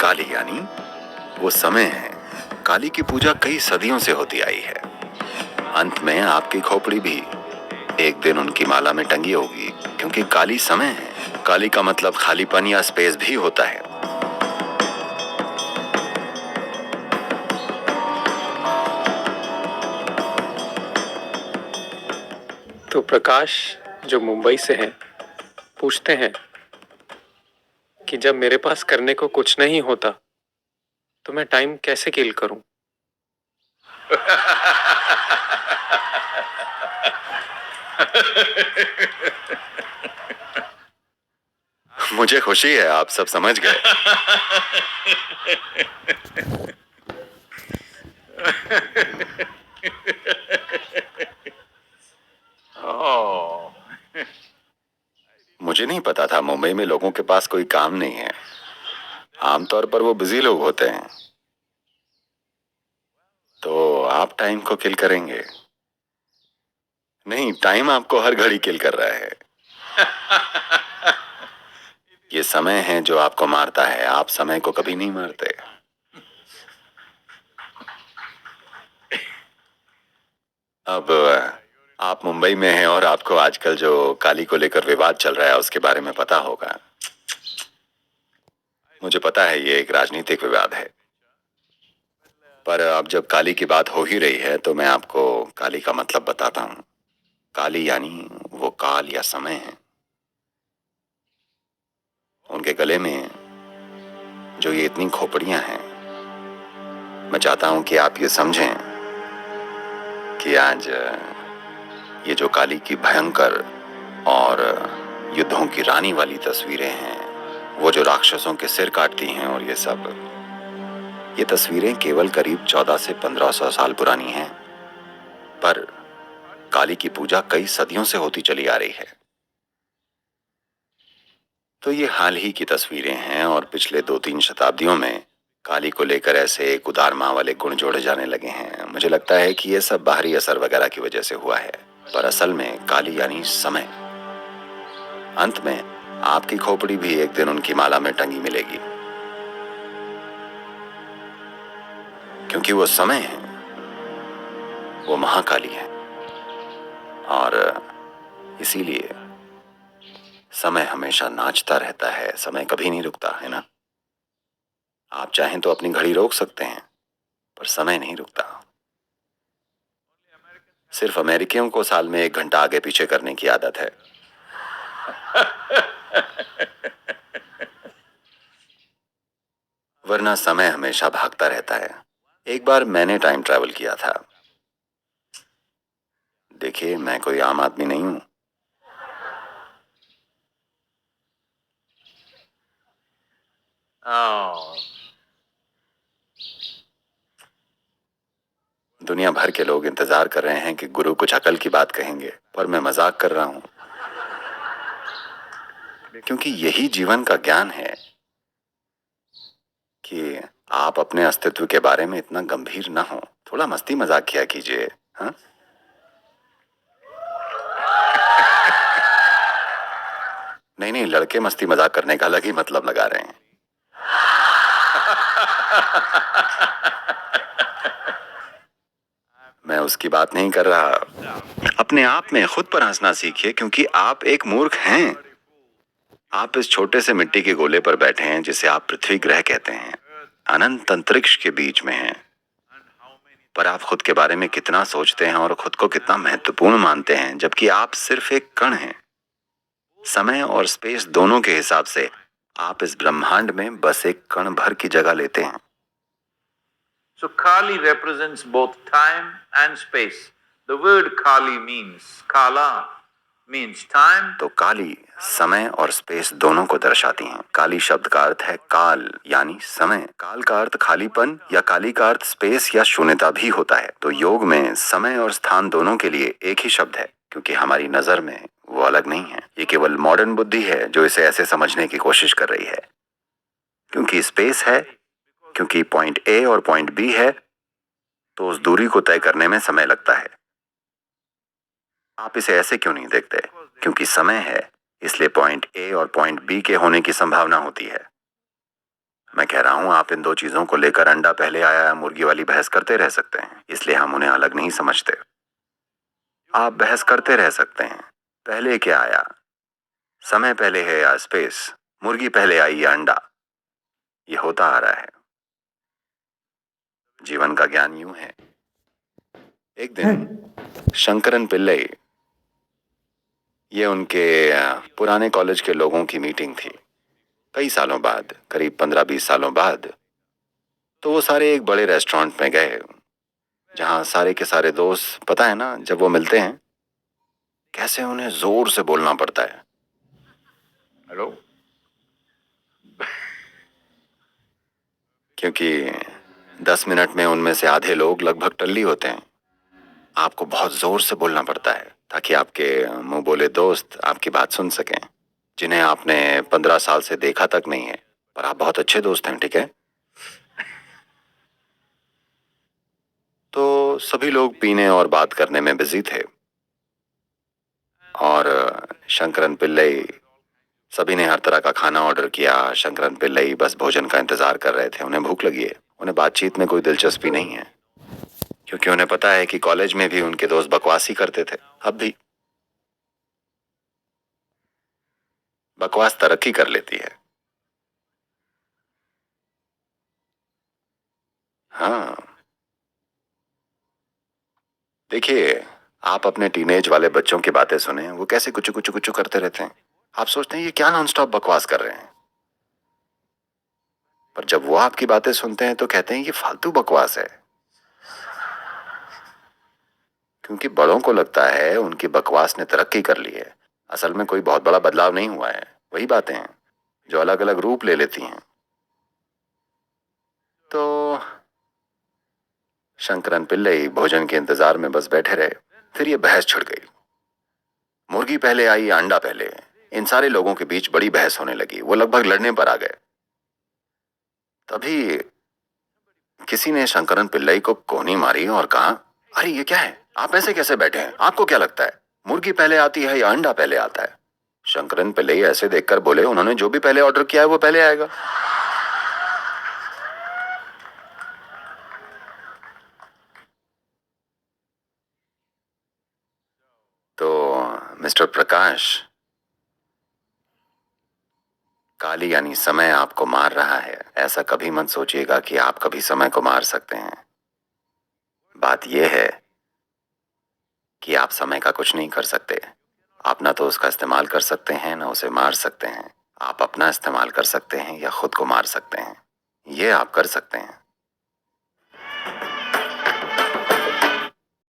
काली यानी वो समय है। काली की पूजा कई सदियों से होती आई है। अंत में आपकी खोपड़ी भी एक दिन उनकी माला में टंगी होगी, क्योंकि काली समय है। काली का मतलब खालीपन या स्पेस भी होता है। तो प्रकाश जो मुंबई से हैं पूछते हैं कि जब मेरे पास करने को कुछ नहीं होता तो मैं टाइम कैसे किल करूं। मुझे खुशी है आप सब समझ गए। मुझे नहीं पता था मुंबई में लोगों के पास कोई काम नहीं है। आमतौर पर वो बिजी लोग होते हैं। तो आप टाइम को किल करेंगे? नहीं, टाइम आपको हर घड़ी किल कर रहा है। ये समय है जो आपको मारता है, आप समय को कभी नहीं मारते। अब आप मुंबई में हैं और आपको आजकल जो काली को लेकर विवाद चल रहा है उसके बारे में पता होगा। मुझे पता है ये एक राजनीतिक विवाद है, पर अब जब काली की बात हो ही रही है तो मैं आपको काली का मतलब बताता हूँ। काली यानी वो काल या समय है। उनके गले में जो ये इतनी खोपड़ियां हैं, मैं चाहता हूं कि आप ये समझें कि आज ये जो काली की भयंकर और युद्धों की रानी वाली तस्वीरें हैं, वो जो राक्षसों के सिर काटती हैं और ये सब, ये तस्वीरें केवल करीब 14 से 1500 साल पुरानी हैं, पर काली की पूजा कई सदियों से होती चली आ रही है। तो ये हाल ही की तस्वीरें हैं और पिछले 2-3 शताब्दियों में काली को लेकर ऐसे एक उदार माँ वाले गुण जोड़े जाने लगे हैं। मुझे लगता है कि ये सब बाहरी असर वगैरह की वजह से हुआ है, पर असल में काली यानी समय। अंत में आपकी खोपड़ी भी एक दिन उनकी माला में टंगी मिलेगी, क्योंकि वो समय है, वो महाकाली है। और इसीलिए समय हमेशा नाचता रहता है, समय कभी नहीं रुकता, है ना? आप चाहें तो अपनी घड़ी रोक सकते हैं, पर समय नहीं रुकता। सिर्फ अमेरिकियों को साल में 1 घंटा आगे पीछे करने की आदत है। वरना समय हमेशा भागता रहता है। एक बार मैंने टाइम ट्रैवल किया था। देखिए, मैं कोई आम आदमी नहीं हूं। दुनिया भर के लोग इंतजार कर रहे हैं कि गुरु कुछ अकल की बात कहेंगे, पर मैं मजाक कर रहा हूं, क्योंकि यही जीवन का ज्ञान है कि आप अपने अस्तित्व के बारे में इतना गंभीर ना हो। थोड़ा मस्ती मजाक किया कीजिए, हाँ? नहीं नहीं, लड़के मस्ती मजाक करने का अलग ही मतलब लगा रहे हैं। मैं उसकी बात नहीं कर रहा। अपने आप में खुद पर हंसना सीखिए, क्योंकि आप एक मूर्ख हैं। आप इस छोटे से मिट्टी के गोले पर बैठे हैं जिसे आप पृथ्वी ग्रह कहते हैं। अनंत अंतरिक्ष के बीच में हैं, पर आप खुद के बारे में कितना सोचते हैं और खुद को कितना महत्वपूर्ण मानते हैं, जबकि आप सिर्फ एक कण हैं। समय और स्पेस दोनों के हिसाब से आप इस ब्रह्मांड में बस एक कण भर की जगह लेते हैं। So Kali represents both time and space. The word Kali means Kala means time. तो काली समय और स्पेस दोनों को दर्शाती हैं। काली शब्द का अर्थ है काल यानी समय। काल का अर्थ खालीपन या काली का अर्थ स्पेस या शून्यता भी होता है। तो योग में समय और स्थान दोनों के लिए एक ही शब्द है, क्योंकि हमारी नजर में वो अलग नहीं है। ये केवल मॉडर्न बुद्धि है जो इसे ऐसे समझने की कोशिश कर रही है। क्योंकि स्पेस है, क्योंकि पॉइंट ए और पॉइंट बी है, तो उस दूरी को तय करने में समय लगता है। आप इसे ऐसे क्यों नहीं देखते? क्योंकि समय है, इसलिए पॉइंट ए और पॉइंट बी के होने की संभावना होती है। मैं कह रहा हूं आप इन दो चीजों को लेकर अंडा पहले आया या मुर्गी वाली बहस करते रह सकते हैं, इसलिए हम उन्हें अलग नहीं समझते। आप बहस करते रह सकते हैं, पहले क्या आया, समय पहले है या स्पेस, मुर्गी पहले आई या अंडा। ये होता आ रहा है। जीवन का ज्ञान यूं है। एक दिन शंकरन पिल्लई, ये उनके पुराने कॉलेज के लोगों की मीटिंग थी, कई सालों बाद, करीब 15-20 सालों बाद। तो वो सारे एक बड़े रेस्टोरेंट में गए, जहां सारे के सारे दोस्त, पता है ना, जब वो मिलते हैं कैसे उन्हें जोर से बोलना पड़ता है। हेलो। क्योंकि 10 मिनट में उनमें से आधे लोग लगभग टल्ली होते हैं। आपको बहुत जोर से बोलना पड़ता है ताकि आपके मुंह बोले दोस्त आपकी बात सुन सकें, जिन्हें आपने 15 साल से देखा तक नहीं है, पर आप बहुत अच्छे दोस्त हैं, ठीक है। तो सभी लोग पीने और बात करने में बिजी थे, और शंकरन पिल्लई, सभी ने हर तरह का खाना ऑर्डर किया। शंकरन पिल्लई बस भोजन का इंतजार कर रहे थे। उन्हें भूख लगी है, उन्हें बातचीत में कोई दिलचस्पी नहीं है, क्योंकि उन्हें पता है कि कॉलेज में भी उनके दोस्त बकवास ही करते थे। अब भी बकवास तरक्की कर लेती है। हाँ, देखिए, आप अपने टीनेज वाले बच्चों की बातें सुने, वो कैसे कुचू कुचू कुचू करते रहते हैं। आप सोचते हैं ये क्या नॉनस्टॉप बकवास कर रहे हैं, पर जब वो आपकी बातें सुनते हैं तो कहते हैं ये फालतू बकवास है। क्योंकि बड़ों को लगता है उनकी बकवास ने तरक्की कर ली है। असल में कोई बहुत बड़ा बदलाव नहीं हुआ है, वही बातें हैं जो अलग अलग रूप ले लेती हैं। तो शंकरन पिल्लई भोजन के इंतजार में बस बैठे रहे। फिर ये बहस छिड़ गई, मुर्गी पहले आई या अंडा पहले। इन सारे लोगों के बीच बड़ी बहस होने लगी, वो लगभग लड़ने पर आ गए। तभी किसी ने शंकरन पिल्लई को कोहनी मारी और कहा, अरे ये क्या है, आप ऐसे कैसे बैठे हैं, आपको क्या लगता है मुर्गी पहले आती है या अंडा पहले आता है। शंकरन पिल्लई ऐसे देखकर बोले, उन्होंने जो भी पहले ऑर्डर किया है वो पहले आएगा। तो मिस्टर प्रकाश, काली यानी समय आपको मार रहा है। ऐसा कभी मत सोचिएगा कि आप कभी समय को मार सकते हैं। बात यह है कि आप समय का कुछ नहीं कर सकते। आप ना तो उसका इस्तेमाल कर सकते हैं, ना उसे मार सकते हैं। आप अपना इस्तेमाल कर सकते हैं या खुद को मार सकते हैं, ये आप कर सकते हैं।